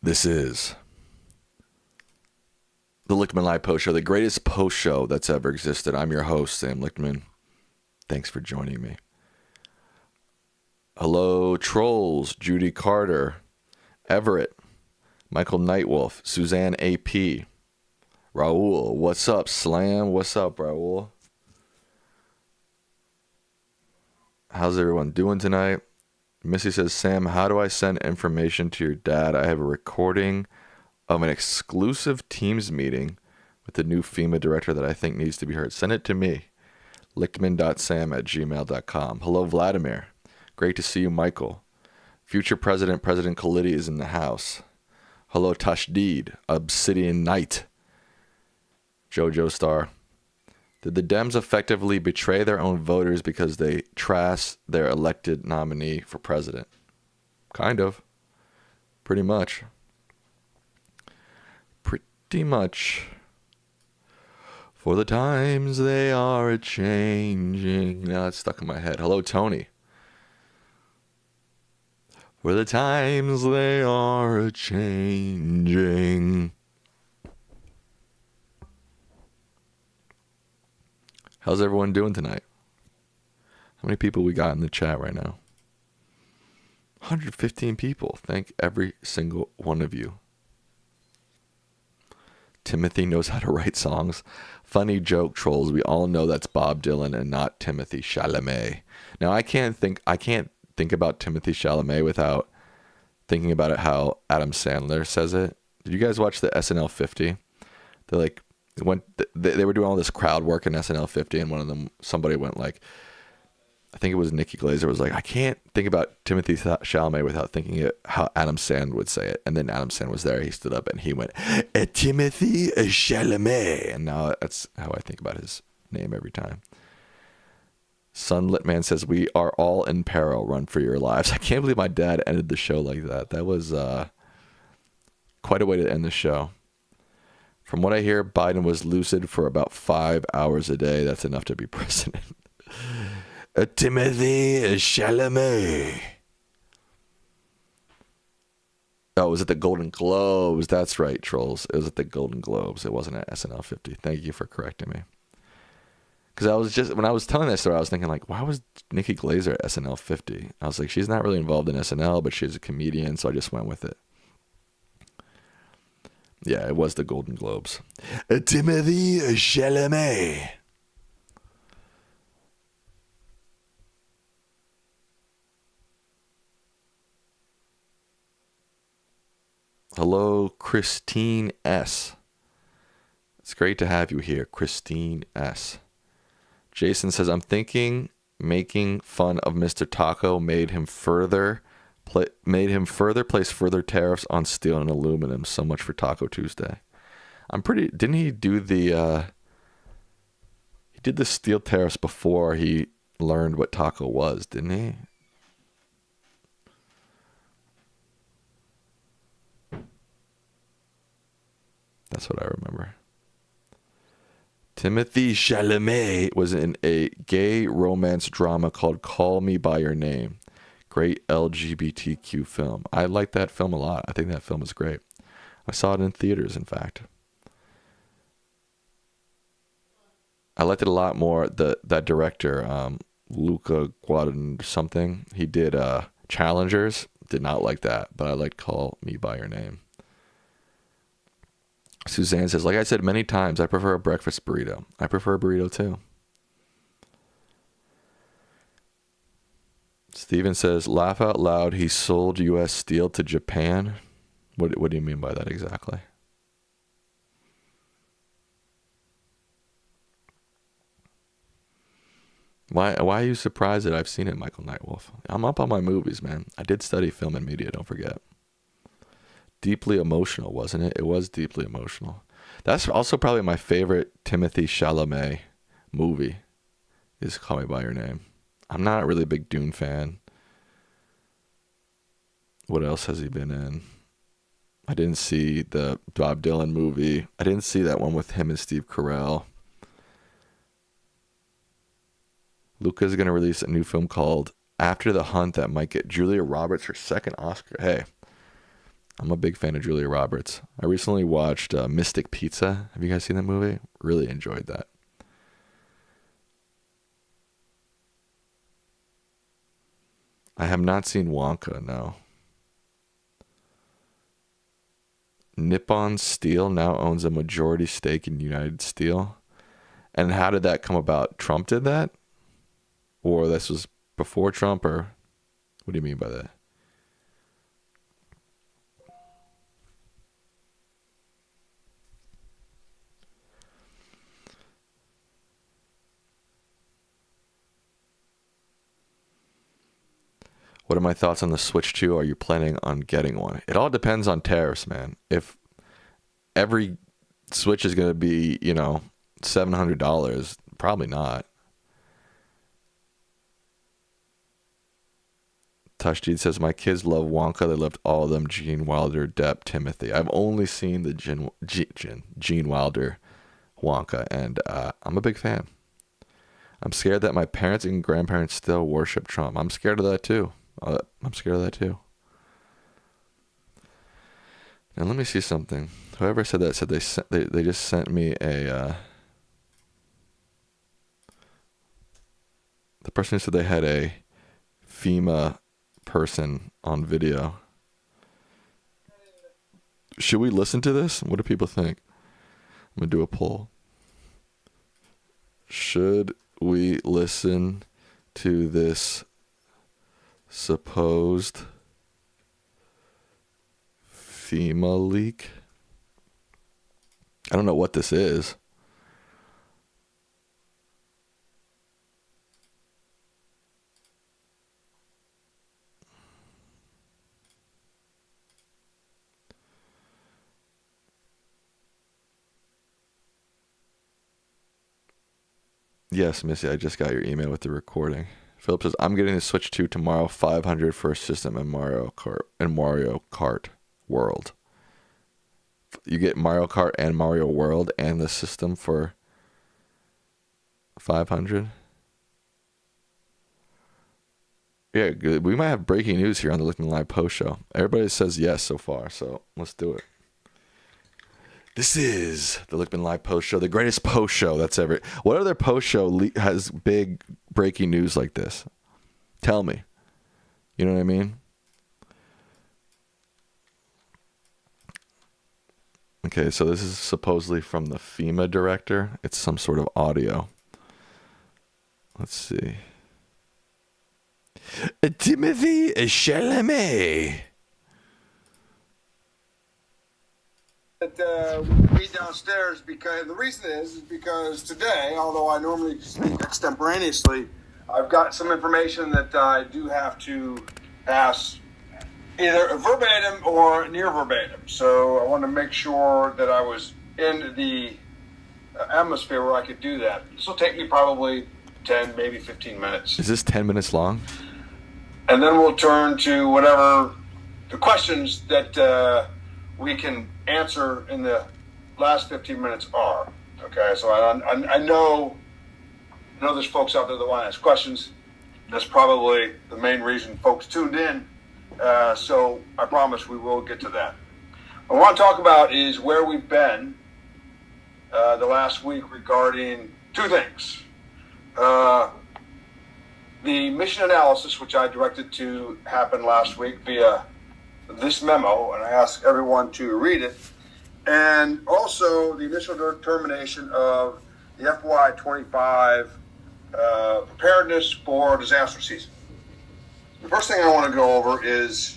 This is the Lichtman Live Post Show, the greatest post show that's ever existed. I'm your host, Sam Lichtman. Thanks for joining me. Hello, Trolls, Judy Carter, Everett, Michael Nightwolf, Suzanne AP, Raul. What's up, Slam? What's up, Raul? How's everyone doing tonight? Missy says, Sam, how do I send information to your dad? I have a recording of an exclusive Teams meeting with the new FEMA director that I think needs to be heard. Send it to me, lichtman.sam@gmail.com. Hello, Vladimir. Great to see you, Michael. Future President Khalidi is in the house. Hello, Tashdid, Obsidian Knight. Jojo Star. Did the Dems effectively betray their own voters because they trashed their elected nominee for president? Kind of. Pretty much. Pretty much. For the times they are a-changing. Now it's stuck in my head. Hello, Tony. For the times they are a-changing. How's everyone doing tonight? How many people we got in the chat right now? 115 people. Thank every single one of you. Timothy knows how to write songs. Funny joke, Trolls. We all know that's Bob Dylan and not Timothy Chalamet. Now I can't think about Timothy Chalamet without thinking about it how Adam Sandler says it. Did you guys watch the SNL 50? They're like, they were doing all this crowd work in SNL 50, and somebody went like, I think it was Nikki Glazer, was like, I can't think about Timothy Chalamet without thinking it how Adam Sandler would say it. And then Adam Sandler was there. He stood up and he went, Timothy Chalamet. And now that's how I think about his name every time. Sunlit Man says, we are all in peril. Run for your lives. I can't believe my dad ended the show like that. That was quite a way to end the show. From what I hear, Biden was lucid for about 5 hours a day. That's enough to be president. Timothy Chalamet. Oh, it was at the Golden Globes. That's right, Trolls. It was at the Golden Globes. It wasn't at SNL 50. Thank you for correcting me. Because when I was telling that story, I was thinking, like, why was Nikki Glazer at SNL 50? I was like, she's not really involved in SNL, but she's a comedian, so I just went with it. Yeah, it was the Golden Globes. Timothy Chalamet. Hello, Christine S. It's great to have you here, Christine S. Jason says, I'm thinking making fun of Mr. Taco made him further place further tariffs on steel and aluminum. So much for Taco Tuesday. Didn't he do he did the steel tariffs before he learned what taco was, didn't he? That's what I remember. Timothy Chalamet was in a gay romance drama called Call Me By Your Name. Great LGBTQ film. I like that film a lot. I think that film is great. I saw it in theaters, in fact. I liked it a lot more. That director, Luca Guadagnino something, he did Challengers. Did not like that, but I liked Call Me By Your Name. Suzanne says, like I said many times, I prefer a breakfast burrito. I prefer a burrito too. Steven says, laugh out loud, he sold U.S. steel to Japan. What do you mean by that exactly? Why are you surprised that I've seen it, Michael Nightwolf? I'm up on my movies, man. I did study film and media, don't forget. Deeply emotional, wasn't it? It was deeply emotional. That's also probably my favorite Timothy Chalamet movie, is Call Me By Your Name. I'm not really a big Dune fan. What else has he been in? I didn't see the Bob Dylan movie. I didn't see that one with him and Steve Carell. Luca's going to release a new film called After the Hunt that might get Julia Roberts her second Oscar. Hey, I'm a big fan of Julia Roberts. I recently watched Mystic Pizza. Have you guys seen that movie? Really enjoyed that. I have not seen Wonka, no. Nippon Steel now owns a majority stake in United Steel. And how did that come about? Trump did that? Or this was before Trump, or what do you mean by that? What are my thoughts on the Switch 2? Are you planning on getting one? It all depends on tariffs, man. If every Switch is going to be, $700, probably not. Tushdeed says, my kids love Wonka. They loved all of them. Gene Wilder, Depp, Timothy. I've only seen the Gene Wilder Wonka, and I'm a big fan. I'm scared that my parents and grandparents still worship Trump. I'm scared of that too. Now let me see something. Whoever said that said they just sent me a. The person who said they had a FEMA person on video. Should we listen to this? What do people think? I'm gonna do a poll. Should we listen to this supposed FEMA leak? I don't know what this is. Yes, Missy, I just got your email with the recording. Philip says, I'm getting the Switch 2 tomorrow, 500 for a system and Mario Kart World. You get Mario Kart and Mario World and the system for 500? Yeah, good. We might have breaking news here on the Lichtman Live post show. Everybody says yes so far, so let's do it. This is the Lichtman Live post show, the greatest post show that's ever. What other post show has big breaking news like this? Tell me. You know what I mean? Okay, so this is supposedly from the FEMA director. It's some sort of audio. Let's see. Timothy Chalamet. That we read downstairs, because the reason is because today, although I normally speak extemporaneously, I've got some information that I do have to pass either verbatim or near verbatim. So I want to make sure that I was in the atmosphere where I could do that. This will take me probably 10, maybe 15 minutes. Is this 10 minutes long? And then we'll turn to whatever the questions that we can answer in the last 15 minutes are. Okay, so I know there's folks out there that want to ask questions. That's probably the main reason folks tuned in. So I promise we will get to that. What I want to talk about is where we've been the last week regarding two things. The mission analysis, which I directed to happen last week via this memo, and I asked everyone to read it, and also the initial determination of the FY25 preparedness for disaster season. The first thing I want to go over is...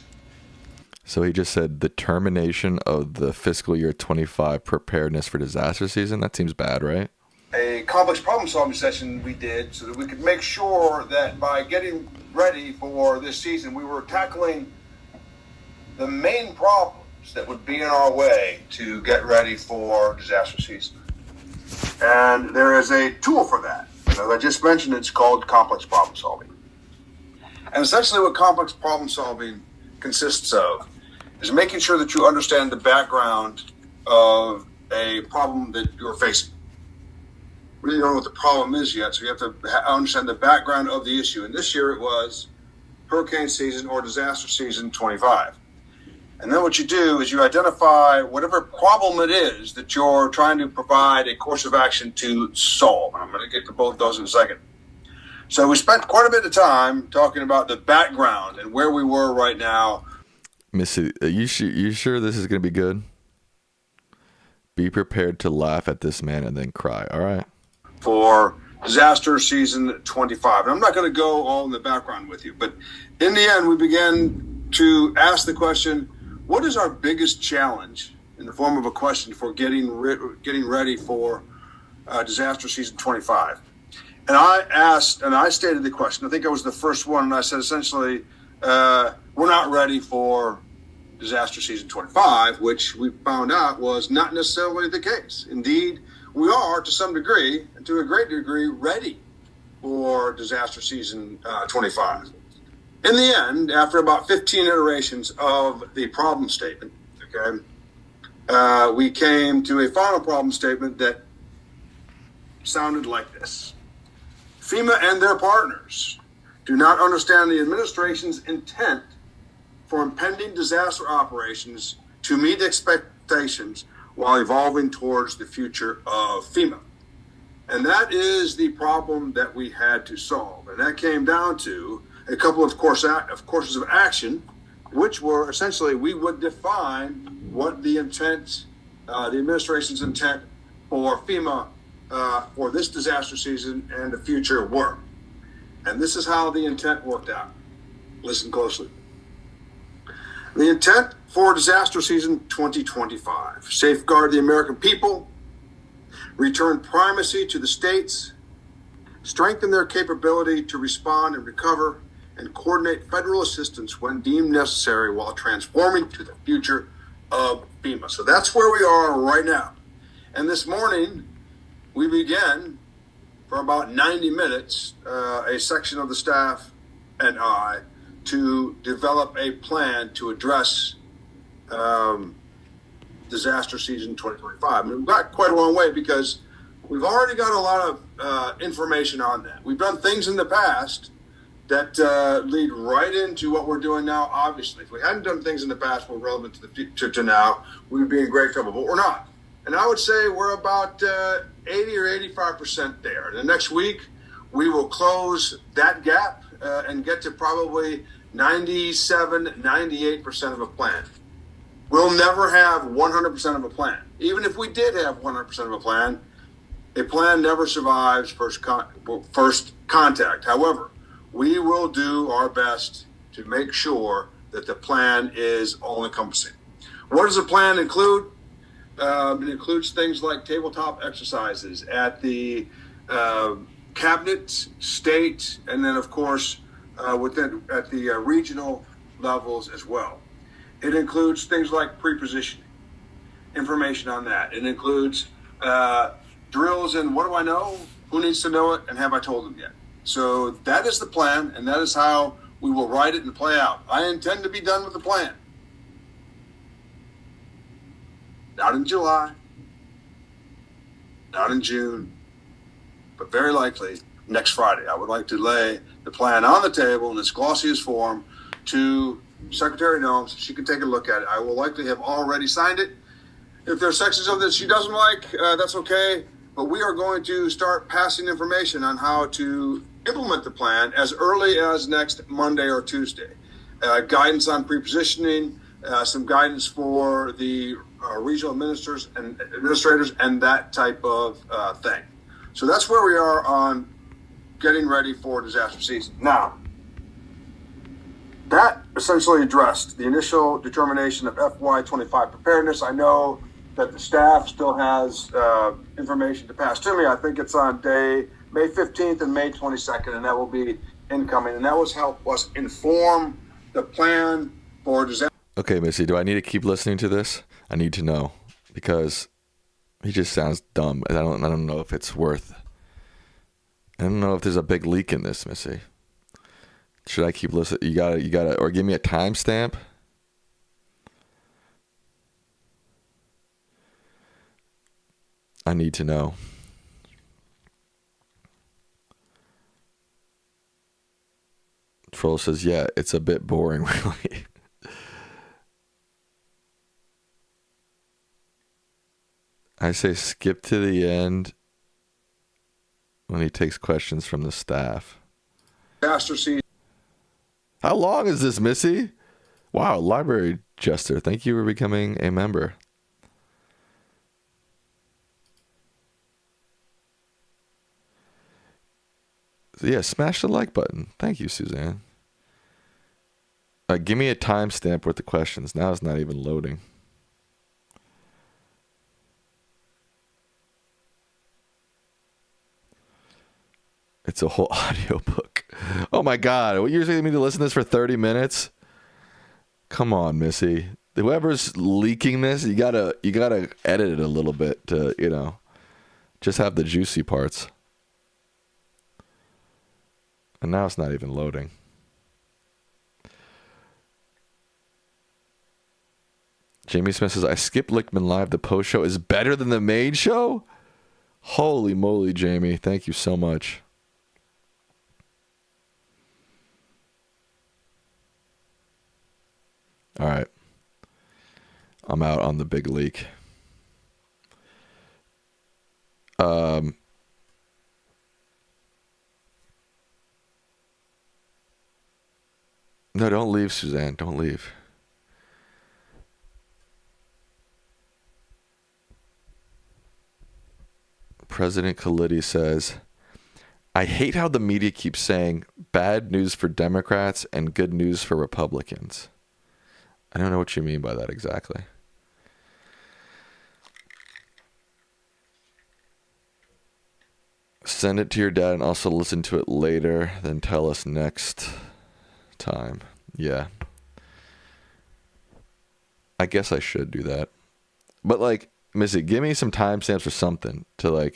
So he just said the termination of the fiscal year 25 preparedness for disaster season? That seems bad, right? A complex problem solving session we did so that we could make sure that by getting ready for this season, we were tackling the main problems that would be in our way to get ready for disaster season. And there is a tool for that. As I just mentioned, it's called complex problem solving. And essentially what complex problem solving consists of is making sure that you understand the background of a problem that you're facing. Really don't know what the problem is yet, so you have to understand the background of the issue. And this year it was hurricane season or disaster season 25. And then what you do is you identify whatever problem it is that you're trying to provide a course of action to solve. And I'm going to get to both those in a second. So we spent quite a bit of time talking about the background and where we were right now. Missy, you sure this is going to be good? Be prepared to laugh at this man and then cry, all right? For disaster season 25. And I'm not going to go all in the background with you, but in the end, we began to ask the question, what is our biggest challenge in the form of a question for getting ready for disaster season 25? And I stated the question. I think I was the first one, and I said essentially, we're not ready for disaster season 25, which we found out was not necessarily the case. Indeed, we are, to some degree, and to a great degree, ready for disaster season 25. In the end, after about 15 iterations of the problem statement, we came to a final problem statement that sounded like this. FEMA and their partners do not understand the administration's intent for impending disaster operations to meet expectations while evolving towards the future of FEMA. And that is the problem that we had to solve. And that came down to a couple of courses of action, which were essentially we would define what the intent, the administration's intent for FEMA for this disaster season and the future were. And this is how the intent worked out. Listen closely. The intent for disaster season 2025, safeguard the American people, return primacy to the states, strengthen their capability to respond and recover, and coordinate federal assistance when deemed necessary while transforming to the future of FEMA. So that's where we are right now. And this morning, we began for about 90 minutes, a section of the staff and I, to develop a plan to address disaster season 2025. And we've got quite a long way because we've already got a lot of information on that. We've done things in the past that lead right into what we're doing now, obviously. If we hadn't done things in the past that were relevant to the future to now, we would be in great trouble, but we're not. And I would say we're about 80 or 85% there. And the next week, we will close that gap and get to probably 97, 98% of a plan. We'll never have 100% of a plan. Even if we did have 100% of a plan never survives first contact. However, we will do our best to make sure that the plan is all-encompassing. What does the plan include? It includes things like tabletop exercises at the cabinet, state, and then, of course, at the regional levels as well. It includes things like pre-positioning, information on that. It includes drills in what do I know, who needs to know it, and have I told them yet? So that is the plan, and that is how we will write it and play out. I intend to be done with the plan. Not in July, not in June, but very likely next Friday. I would like to lay the plan on the table in its glossiest form to Secretary Noem so she can take a look at it. I will likely have already signed it. If there are sections of this she doesn't like, that's okay. But we are going to start passing information on how to implement the plan as early as next Monday or Tuesday. Guidance on pre-positioning, some guidance for the regional administrators and that type of thing. So that's where we are on getting ready for disaster season. Now, that essentially addressed the initial determination of FY25 preparedness. I know that the staff still has information to pass to me. I think it's on day May 15th and May 22nd, and that will be incoming. And that will help us inform the plan for disaster. Okay, Missy, do I need to keep listening to this? I need to know because he just sounds dumb. I don't know if it's worth. I don't know if there's a big leak in this, Missy. Should I keep listening? You gotta, or give me a timestamp. I need to know. Troll says, yeah, it's a bit boring, really. I say skip to the end when he takes questions from the staff. Disaster season. How long is this, Missy? Wow, Library Jester, thank you for becoming a member. So yeah, smash the like button. Thank you, Suzanne. Give me a timestamp with the questions. Now it's not even loading. It's a whole audiobook. Oh my God. What, you're expecting me to listen to this for 30 minutes? Come on, Missy. Whoever's leaking this, you gotta edit it a little bit to, just have the juicy parts. And now it's not even loading. Jamie Smith says, I skipped Lichtman Live. The post show is better than the main show? Holy moly, Jamie. Thank you so much. All right. I'm out on the big leak. No, don't leave, Suzanne. Don't leave. President Khalidi says, I hate how the media keeps saying bad news for Democrats and good news for Republicans. I don't know what you mean by that exactly. Send it to your dad and also listen to it later, then tell us next time. Yeah. I guess I should do that. But Missy, give me some timestamps or something to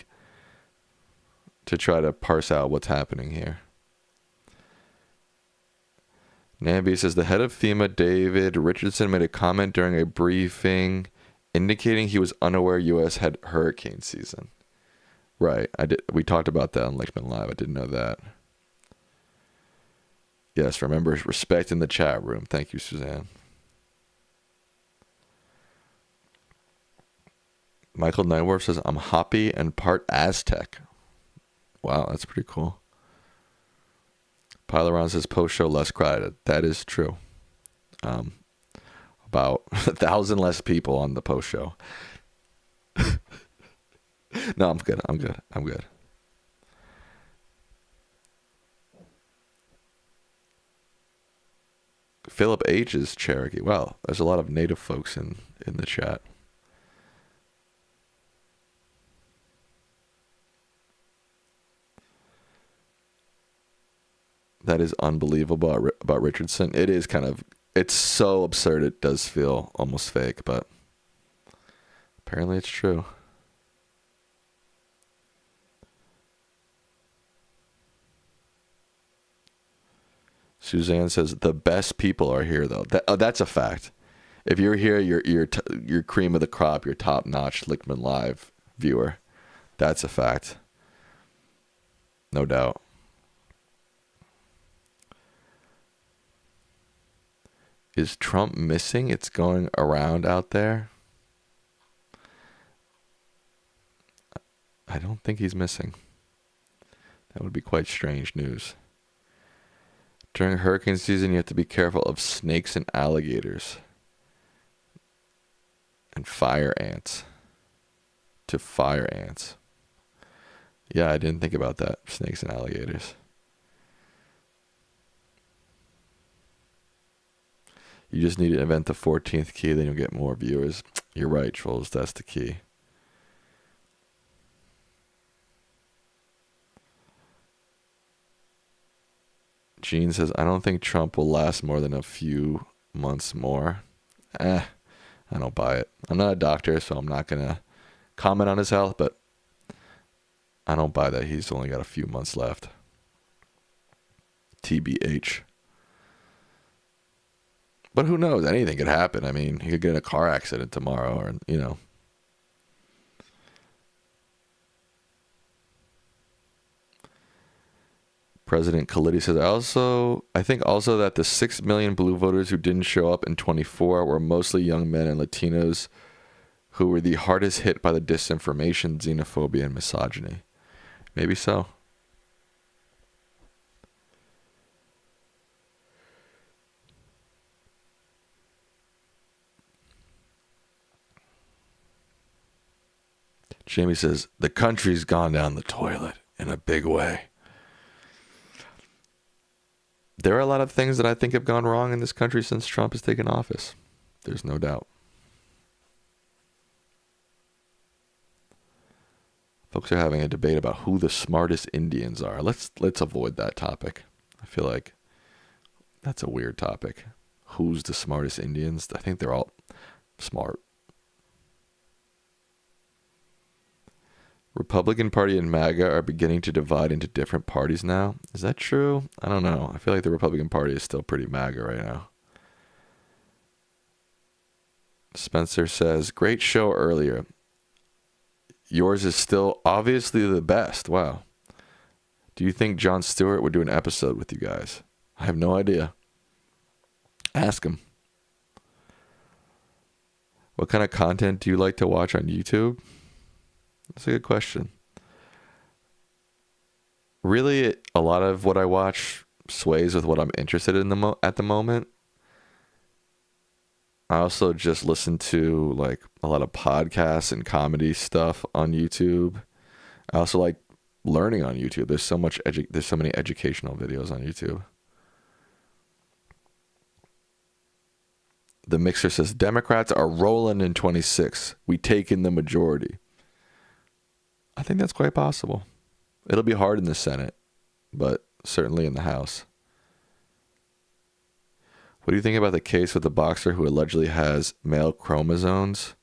try to parse out what's happening here. Nambi says the head of FEMA, David Richardson, made a comment during a briefing indicating he was unaware U.S. had hurricane season. Right. We talked about that on Lichtman Live. I didn't know that. Yes, remember, respect in the chat room. Thank you, Suzanne. Michael Nightworth says, I'm Hopi and part Aztec. Wow, that's pretty cool. Pyleron says, post-show less crowded. That is true. About 1,000 less people on the post-show. No, I'm good. I'm good. Philip H. is Cherokee. Wow, there's a lot of native folks in the chat. That is unbelievable about Richardson. It is it's so absurd it does feel almost fake, but apparently it's true. Suzanne says the best people are here though. That's a fact. If you're here, you're cream of the crop. You're top notch Lichtman Live viewer. That's a fact. No doubt. Is Trump missing? It's going around out there. I don't think he's missing. That would be quite strange news. During hurricane season, you have to be careful of snakes and alligators. And fire ants. To fire ants. Yeah, I didn't think about that. Snakes and alligators. You just need to invent the 14th key, then you'll get more viewers. You're right, trolls. That's the key. Gene says, I don't think Trump will last more than a few months more. I don't buy it. I'm not a doctor, so I'm not going to comment on his health, but I don't buy that he's only got a few months left. TBH. But who knows? Anything could happen. I mean, he could get in a car accident tomorrow or, President Khalidi says, I think also that the 6 million blue voters who didn't show up in 24 were mostly young men and Latinos who were the hardest hit by the disinformation, xenophobia, and misogyny. Maybe so. Jamie says, the country's gone down the toilet in a big way. There are a lot of things that I think have gone wrong in this country since Trump has taken office. There's no doubt. Folks are having a debate about who the smartest Indians are. Let's avoid that topic. I feel like that's a weird topic. Who's the smartest Indians? I think they're all smart. Republican Party and MAGA are beginning to divide into different parties now. Is that true? I don't know. I feel like the Republican Party is still pretty MAGA right now. Spencer says, great show earlier. Yours is still obviously the best. Wow. Do you think Jon Stewart would do an episode with you guys? I have no idea. Ask him. What kind of content do you like to watch on YouTube? That's a good question. Really, a lot of what I watch sways with what I'm interested in at the moment. I also just listen to like a lot of podcasts and comedy stuff on YouTube. I also like learning on YouTube. There's so much there's so many educational videos on YouTube. The Mixer says Democrats are rolling in 26. We take in the majority. I think that's quite possible. It'll be hard in the Senate, but certainly in the House. What do you think about the case with the boxer who allegedly has male chromosomes?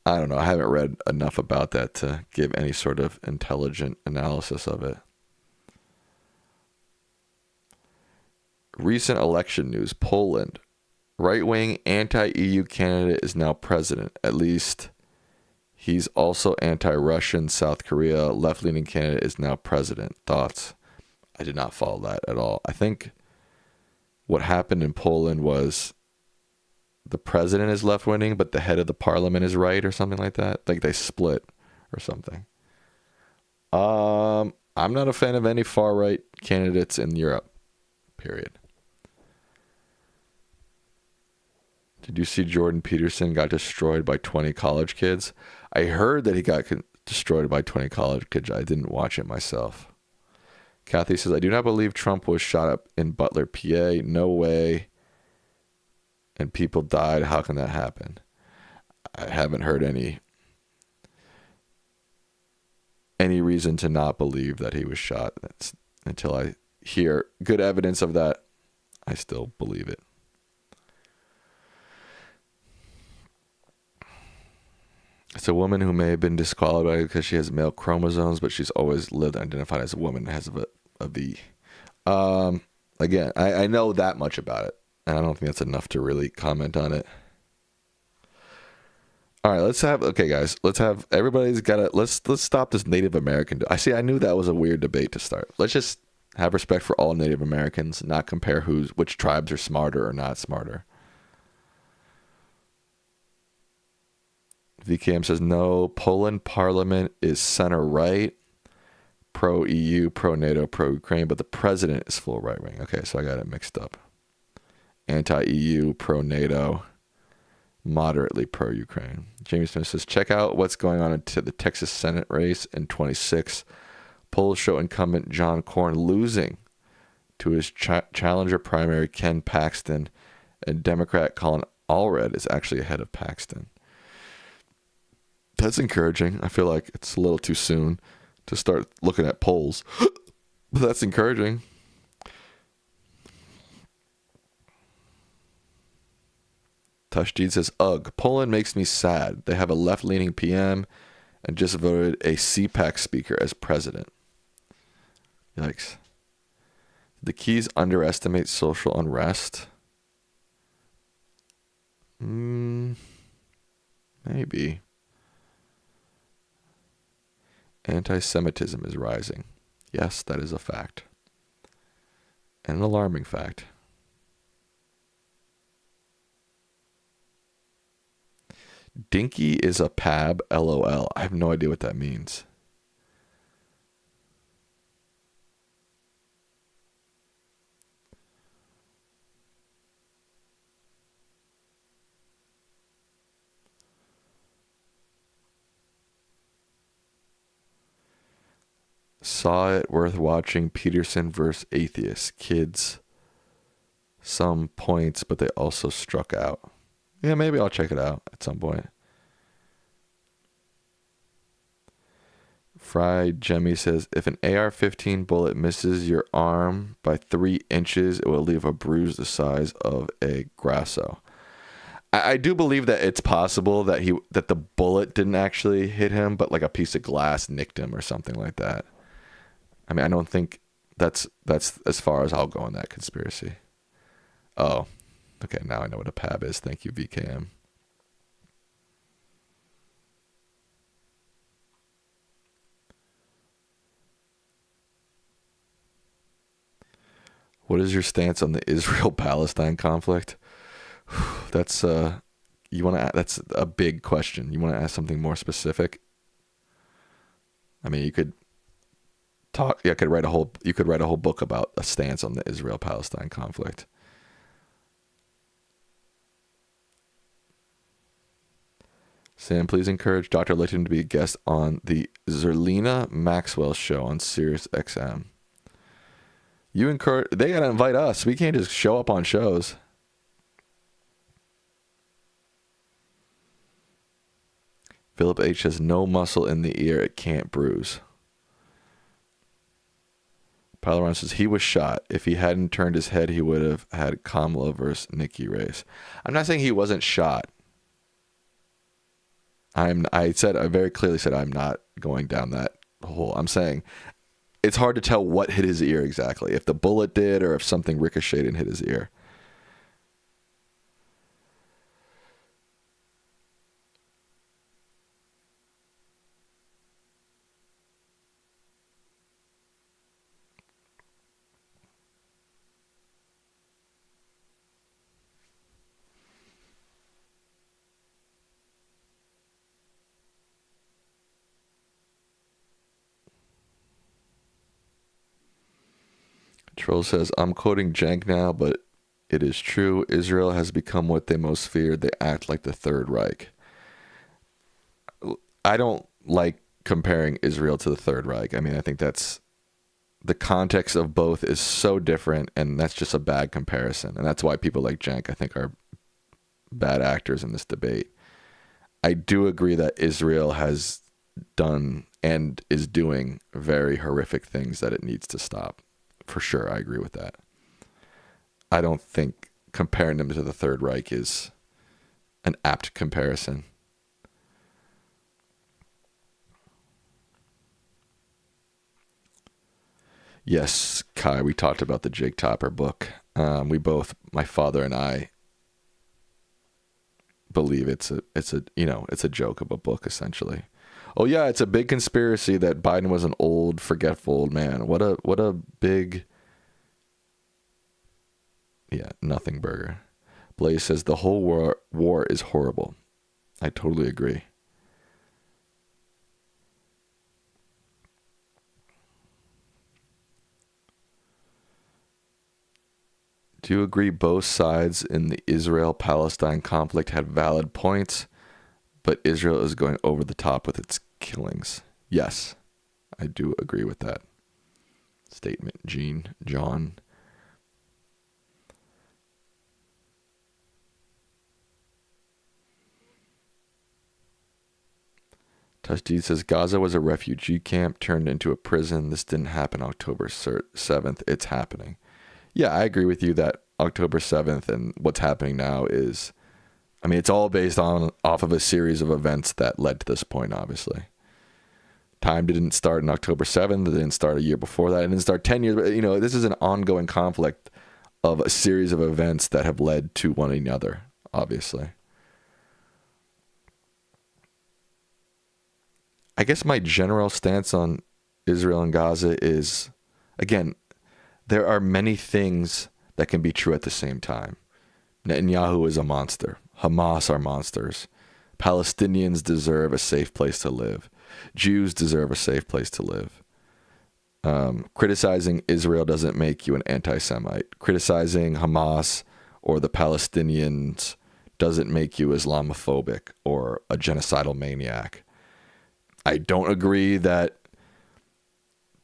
I don't know. I haven't read enough about that to give any sort of intelligent analysis of it. Recent election news. Poland. Right-wing anti-EU candidate is now president. At least he's also anti-Russian. South Korea. Left-leaning candidate is now president. Thoughts? I did not follow that at all. I think what happened in Poland was the president is left-wing, but the head of the parliament is right or something like that. Like they split or something. I'm not a fan of any far-right candidates in Europe, period. Did you see Jordan Peterson got destroyed by 20 college kids? I heard that he got destroyed by 20 college kids. I didn't watch it myself. Kathy says, I do not believe Trump was shot up in Butler, PA. No way. And people died. How can that happen? I haven't heard any reason to not believe that he was shot. Until I hear good evidence of that, I still believe it. It's a woman who may have been disqualified because she has male chromosomes, but she's always lived identified as a woman and has a V. Again, I know that much about it, and I don't think that's enough to really comment on it. All right, okay, guys, everybody's got to, let's stop this Native American. I knew that was a weird debate to start. Let's just have respect for all Native Americans, not compare which tribes are smarter or not smarter. VKM says, no, Poland parliament is center-right, pro-EU, pro-NATO, pro-Ukraine, but the president is full right-wing. Okay, so I got it mixed up. Anti-EU, pro-NATO, moderately pro-Ukraine. Jamie Smith says, check out what's going on into the Texas Senate race in 26. Polls show incumbent John Cornyn losing to his challenger primary, Ken Paxton, and Democrat Colin Allred is actually ahead of Paxton. That's encouraging. I feel like it's a little too soon to start looking at polls, but that's encouraging. Tashjeed says, ugh, Poland makes me sad. They have a left-leaning PM and just voted a CPAC speaker as president. Yikes. The Keys underestimate social unrest? Maybe. Anti-Semitism is rising. Yes, that is a fact. And an alarming fact. Dinky is a pab, LOL. I have no idea what that means. Saw it, worth watching. Peterson versus Atheist. Kids, some points, but they also struck out. Yeah, maybe I'll check it out at some point. Fried Jemmy says, if an AR-15 bullet misses your arm by 3 inches, it will leave a bruise the size of a grasso. I do believe that it's possible that that the bullet didn't actually hit him, but like a piece of glass nicked him or something like that. I mean, I don't think that's as far as I'll go in that conspiracy. Oh, okay. Now I know what a PAB is. Thank you, VKM. What is your stance on the Israel-Palestine conflict? That's that's a big question. You want to ask something more specific? I mean, you could talk. Yeah, you could write a whole book about a stance on the Israel-Palestine conflict. Sam, please encourage Dr. Lichtman to be a guest on the Zerlina Maxwell show on Sirius XM. They gotta invite us. We can't just show up on shows. Philip H has no muscle in the ear it can't bruise. Palaron says he was shot. If he hadn't turned his head, he would have had Kamala versus Nikki race. I'm not saying he wasn't shot. I very clearly said I'm not going down that hole. I'm saying it's hard to tell what hit his ear exactly. If the bullet did or if something ricocheted and hit his ear. Troll says, I'm quoting Jank now, but it is true. Israel has become what they most feared. They act like the Third Reich. I don't like comparing Israel to the Third Reich. I mean, I think that's the context of both is so different, and that's just a bad comparison. And that's why people like Jank, I think, are bad actors in this debate. I do agree that Israel has done and is doing very horrific things that it needs to stop. For sure, I agree with that. I don't think comparing them to the Third Reich is an apt comparison. Yes, Kai, we talked about the Jake Topper book. My father and I believe it's a joke of a book, essentially. Oh yeah, it's a big conspiracy that Biden was an old, forgetful old man. What a big, nothing burger. Blaze says the whole war is horrible. I totally agree. Do you agree both sides in the Israel-Palestine conflict had valid points, but Israel is going over the top with its killings? Yes, I do agree with that statement. John. Tashdid says Gaza was a refugee camp turned into a prison. This didn't happen October 7th. It's happening. Yeah, I agree with you that October 7th and what's happening now is, I mean, it's all based off of a series of events that led to this point, obviously. Time didn't start on October 7th. It didn't start a year before that. It didn't start 10 years. But, this is an ongoing conflict of a series of events that have led to one another, obviously. I guess my general stance on Israel and Gaza is, again, there are many things that can be true at the same time. Netanyahu is a monster. Hamas are monsters. Palestinians deserve a safe place to live. Jews deserve a safe place to live. Criticizing Israel doesn't make you an anti-Semite. Criticizing Hamas or the Palestinians doesn't make you Islamophobic or a genocidal maniac. I don't agree that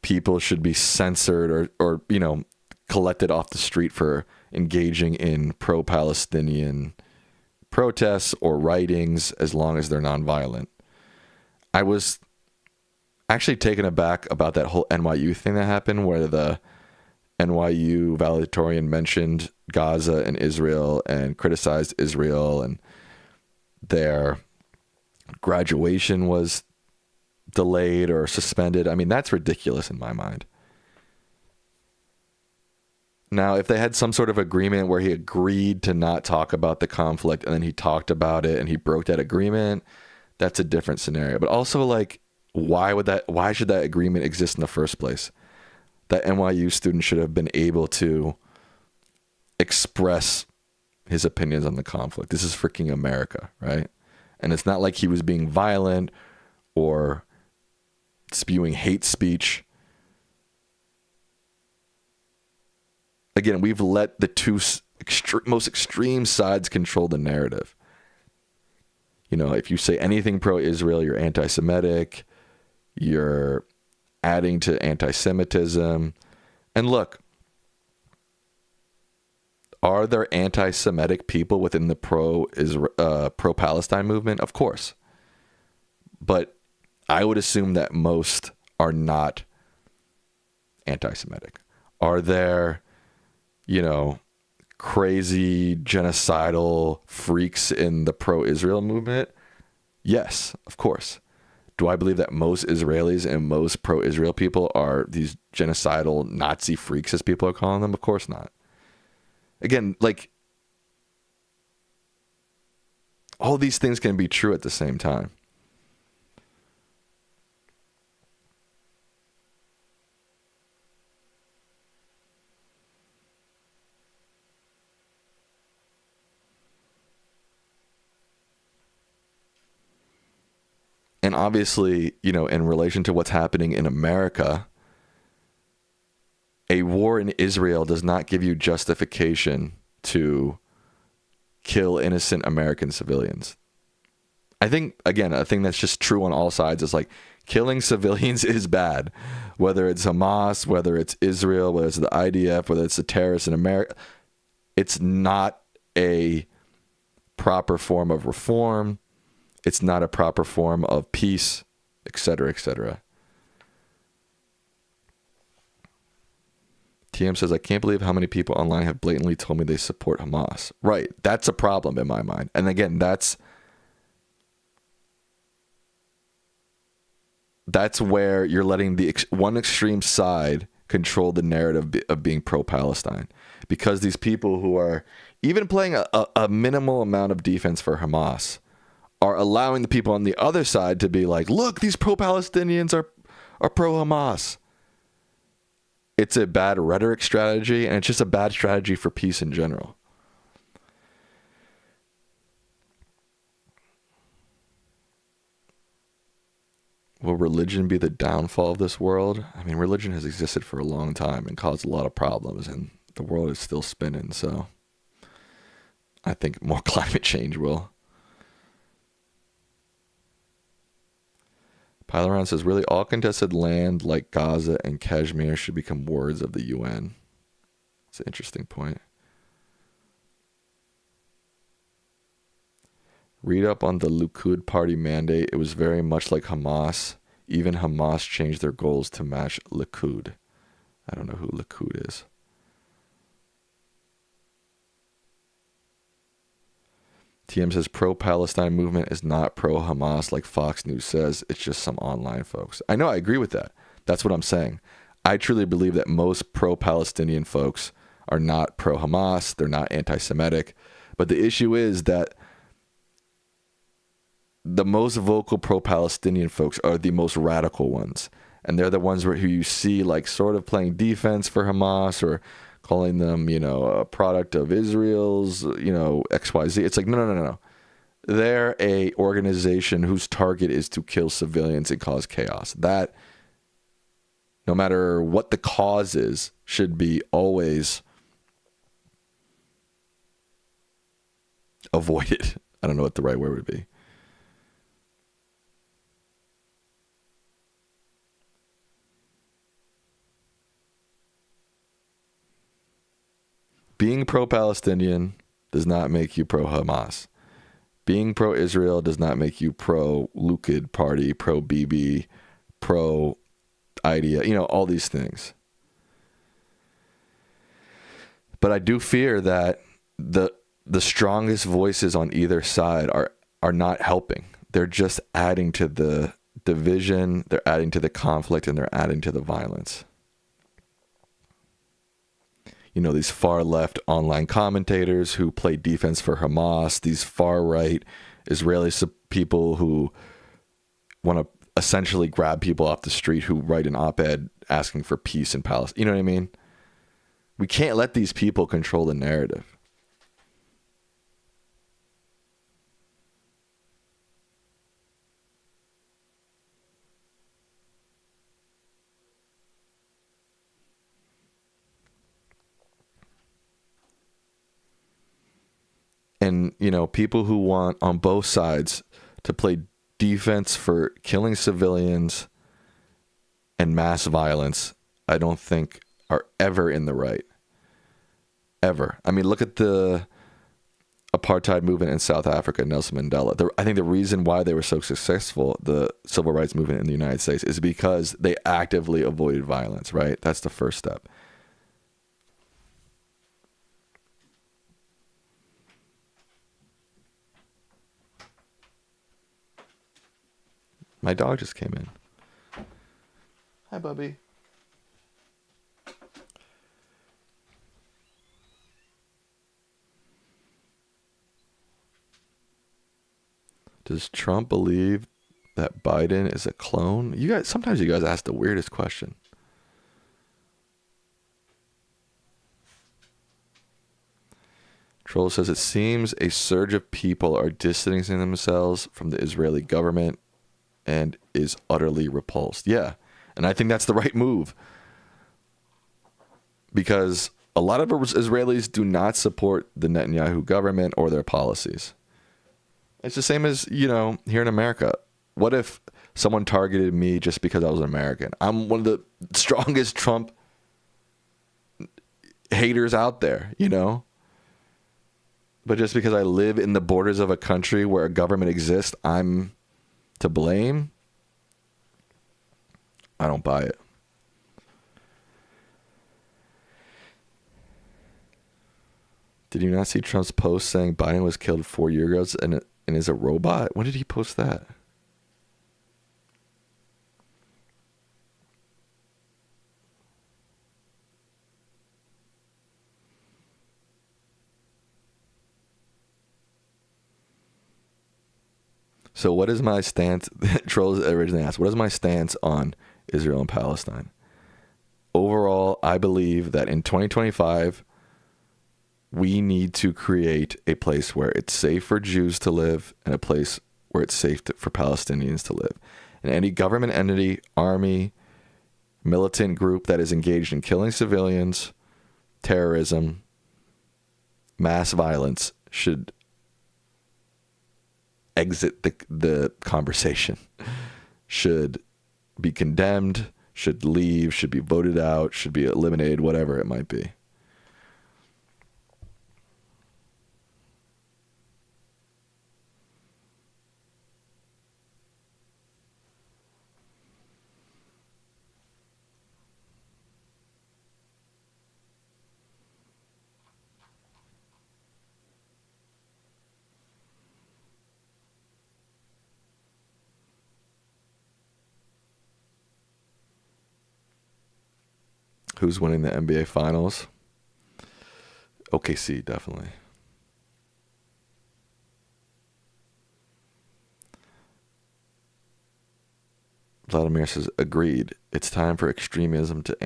people should be censored or collected off the street for engaging in pro-Palestinian protests or writings as long as they're nonviolent. I was actually taken aback about that whole NYU thing that happened where the NYU valedictorian mentioned Gaza and Israel and criticized Israel, and their graduation was delayed or suspended. I mean, that's ridiculous in my mind. Now, if they had some sort of agreement where he agreed to not talk about the conflict and then he talked about it and he broke that agreement, that's a different scenario. But also, like, why should that agreement exist in the first place? That NYU student should have been able to express his opinions on the conflict. This is freaking America, right? And it's not like he was being violent or spewing hate speech. Again, we've let the two most extreme sides control the narrative. If you say anything pro-Israel, you're anti-Semitic, you're adding to anti-Semitism. And look, are there anti-Semitic people within the pro-Palestine movement? Of course. But I would assume that most are not anti-Semitic. Are there crazy genocidal freaks in the pro-Israel movement? Yes, of course. Do I believe that most Israelis and most pro-Israel people are these genocidal Nazi freaks, as people are calling them? Of course not. Again, like, all these things can be true at the same time. And obviously, in relation to what's happening in America, a war in Israel does not give you justification to kill innocent American civilians. I think, again, a thing that's just true on all sides is like killing civilians is bad. Whether it's Hamas, whether it's Israel, whether it's the IDF, whether it's the terrorists in America, it's not a proper form of reform. It's not a proper form of peace, etc., etc. TM says, I can't believe how many people online have blatantly told me they support Hamas. Right. That's a problem in my mind. And again, that's where you're letting the one extreme side control the narrative of being pro-Palestine. Because these people who are even playing a minimal amount of defense for Hamas are allowing the people on the other side to be like, look, these pro-Palestinians are pro-Hamas. It's a bad rhetoric strategy, and it's just a bad strategy for peace in general. Will religion be the downfall of this world? I mean, religion has existed for a long time and caused a lot of problems, and the world is still spinning, so I think more climate change will. Pylaron says, really, all contested land like Gaza and Kashmir should become wards of the UN. That's an interesting point. Read up on the Likud party mandate. It was very much like Hamas. Even Hamas changed their goals to match Likud. I don't know who Likud is. TM says pro-Palestine movement is not pro-Hamas like Fox News says. It's just some online folks. I know, I agree with that. That's what I'm saying. I truly believe that most pro-Palestinian folks are not pro-Hamas. They're not anti-Semitic. But the issue is that the most vocal pro-Palestinian folks are the most radical ones. And they're the ones who you see like sort of playing defense for Hamas or calling them, a product of Israel's, XYZ. It's like, no. they're a organization whose target is to kill civilians and cause chaos. That, no matter what the cause is, should be always avoided. I don't know what the right word would be. Being pro-Palestinian does not make you pro-Hamas. Being pro-Israel does not make you pro-Likud party, pro-Bibi, pro-idea, all these things. But I do fear that the strongest voices on either side are not helping. They're just adding to the division, they're adding to the conflict, and they're adding to the violence. These far left online commentators who play defense for Hamas, these far right Israeli people who want to essentially grab people off the street who write an op-ed asking for peace in Palestine. You know what I mean? We can't let these people control the narrative. And, people who want on both sides to play defense for killing civilians and mass violence, I don't think are ever in the right. Ever. I mean, look at the apartheid movement in South Africa, Nelson Mandela. I think the reason why they were so successful, the civil rights movement in the United States, is because they actively avoided violence, right? That's the first step. My dog just came in. Hi, Bubby. Does Trump believe that Biden is a clone? Sometimes you guys ask the weirdest question. Troll says, it seems a surge of people are distancing themselves from the Israeli government and is utterly repulsed. Yeah, and I think that's the right move. Because a lot of Israelis do not support the Netanyahu government or their policies. It's the same as, here in America. What if someone targeted me just because I was an American? I'm one of the strongest Trump haters out there, But just because I live in the borders of a country where a government exists, I'm to blame? I don't buy it. Did you not see Trump's post saying Biden was killed 4 years ago and is a robot? When did he post that? So what is my stance? Trolls originally asked, what is my stance on Israel and Palestine? Overall, I believe that in 2025, we need to create a place where it's safe for Jews to live and a place where it's safe for Palestinians to live. And any government entity, army, militant group that is engaged in killing civilians, terrorism, mass violence should exit the conversation, should be condemned, should leave, should be voted out, should be eliminated, whatever it might be. Who's winning the NBA Finals? OKC, definitely. Vladimir says, agreed. It's time for extremism to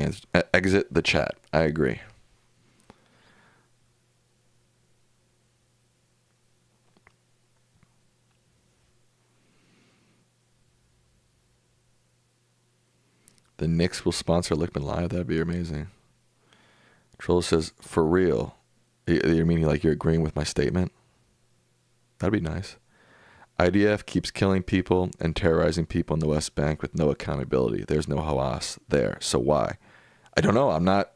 exit the chat. I agree. The Knicks will sponsor Lichtman Live. That'd be amazing. Troll says, for real. You meaning like you're agreeing with my statement? That'd be nice. IDF keeps killing people and terrorizing people in the West Bank with no accountability. There's no Hamas there. So why? I don't know. I'm not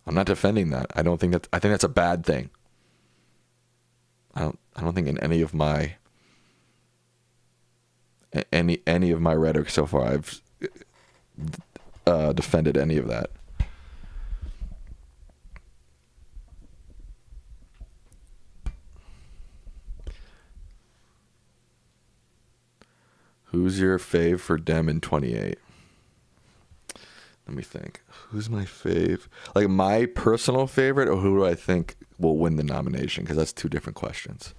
defending that. I think that's a bad thing. I don't think in any of my rhetoric so far I've defended any of that. Who's your fave for Dem in 28? Let me think. Who's my fave? Like my personal favorite, or who do I think will win the nomination? Because that's two different questions.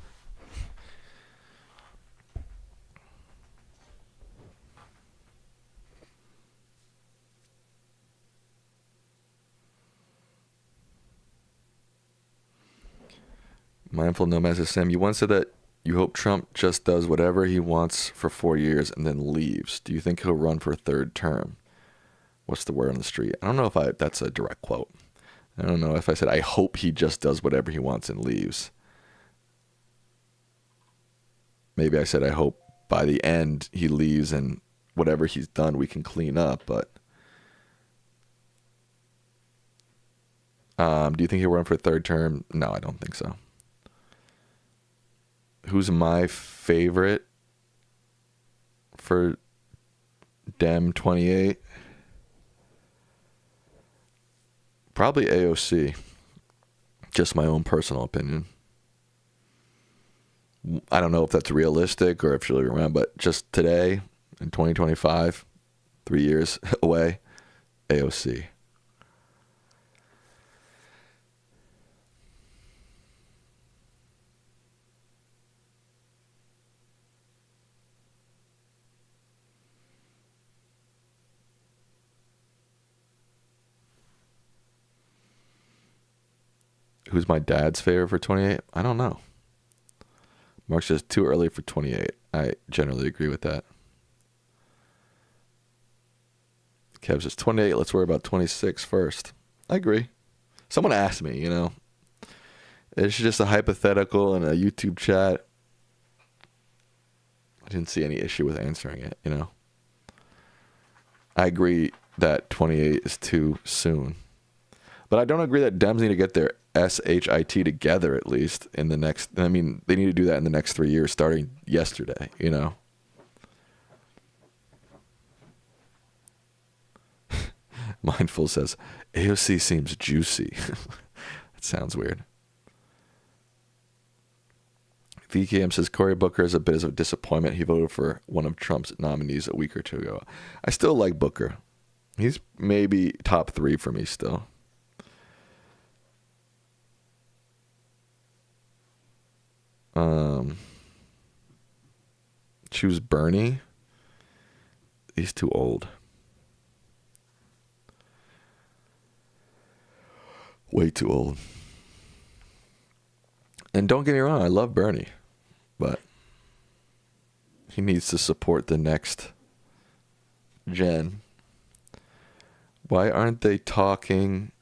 Mindful Nomad says, Sam, you once said that you hope Trump just does whatever he wants for 4 years and then leaves. Do you think he'll run for a third term? What's the word on the street? I don't know if that's a direct quote. I don't know if I said, I hope he just does whatever he wants and leaves. Maybe I said, I hope by the end he leaves and whatever he's done we can clean up. But do you think he'll run for a third term? No, I don't think so. Who's my favorite for Dem 28? Probably AOC. Just my own personal opinion. I don't know if that's realistic or if she'll be around, but just today in 2025, 3 years away, AOC. Who's my dad's favorite for 28? I don't know. Mark says too early for 28. I generally agree with that. Kev says 28. Let's worry about 26 first. I agree. Someone asked me, It's just a hypothetical in a YouTube chat. I didn't see any issue with answering it, I agree that 28 is too soon. But I don't agree that Dems need to get their SHIT together at least in the next. They need to do that in the next 3 years, starting yesterday. Mindful says AOC seems juicy. That sounds weird. VKM says Cory Booker is a bit of a disappointment. He voted for one of Trump's nominees a week or two ago. I still like Booker. He's maybe top 3 for me still. Choose Bernie. He's too old. Way too old. And don't get me wrong, I love Bernie, but he needs to support the next gen. Why aren't they talking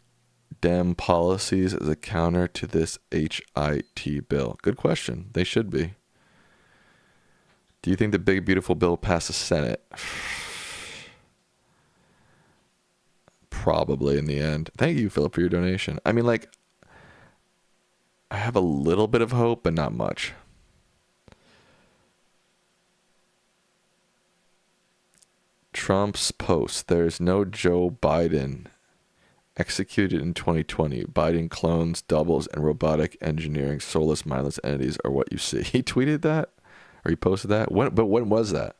Dem policies as a counter to this HIT bill? Good question. They should be. Do you think the big beautiful bill will pass the Senate? Probably in the end. Thank you, Philip, for your donation. I have a little bit of hope, but not much. Trump's post. There's no Joe Biden. Executed in 2020. Biden clones, doubles, and robotic engineering soulless, mindless entities are what you see. He tweeted that? Or he posted that? But when was that?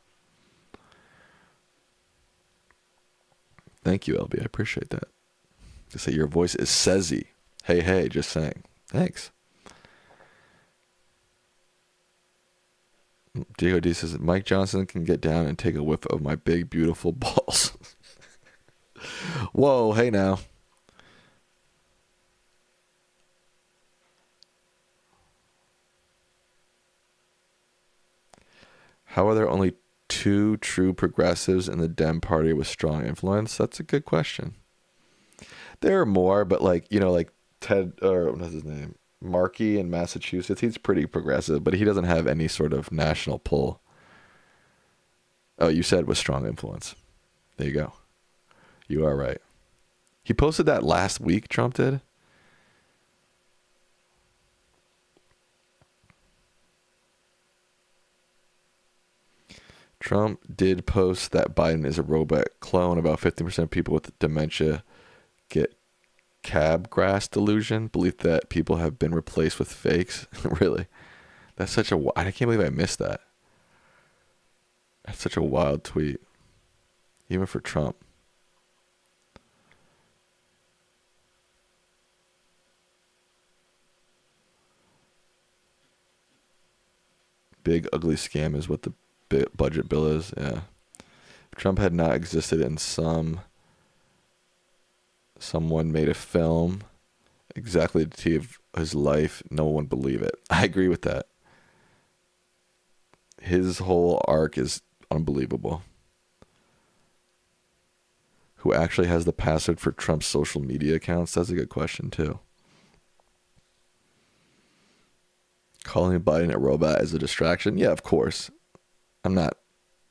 Thank you, LB. I appreciate that. To say your voice is sassy. Hey, just saying. Thanks. Diego D says, Mike Johnson can get down and take a whiff of my big, beautiful balls. Whoa, hey now. How are there only two true progressives in the Dem Party with strong influence? That's a good question. There are more, but like Ted, or what's his name, Markey in Massachusetts. He's pretty progressive, but he doesn't have any sort of national pull. Oh, you said with strong influence. There you go. You are right. He posted that last week. Trump did. Trump did post that Biden is a robot clone. About 15% of people with dementia get cabgrass delusion, belief that people have been replaced with fakes. Really? That's such a... I can't believe I missed that. That's such a wild tweet. Even for Trump. Big ugly scam is what the budget bill is. Yeah. If Trump had not existed and someone made a film exactly the T of his life, no one would believe it. I agree with that. His whole arc is unbelievable. Who actually has the password for Trump's social media accounts? That's a good question too. Calling Biden a robot as a distraction? Yeah, of course. I'm not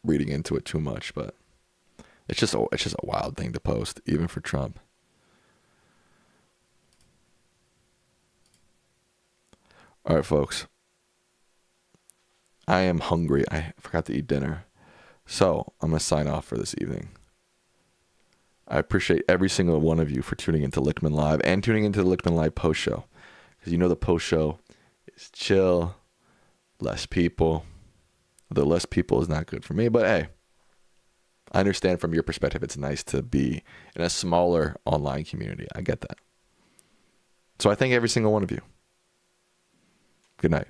reading into it too much, but it's just a wild thing to post, even for Trump. All right, folks. I am hungry. I forgot to eat dinner. So I'm going to sign off for this evening. I appreciate every single one of you for tuning into Lichtman Live and tuning into the Lichtman Live post show. Because you know the post show is chill, less people. Although less people is not good for me, but hey, I understand from your perspective it's nice to be in a smaller online community. I get that. So I thank every single one of you. Good night.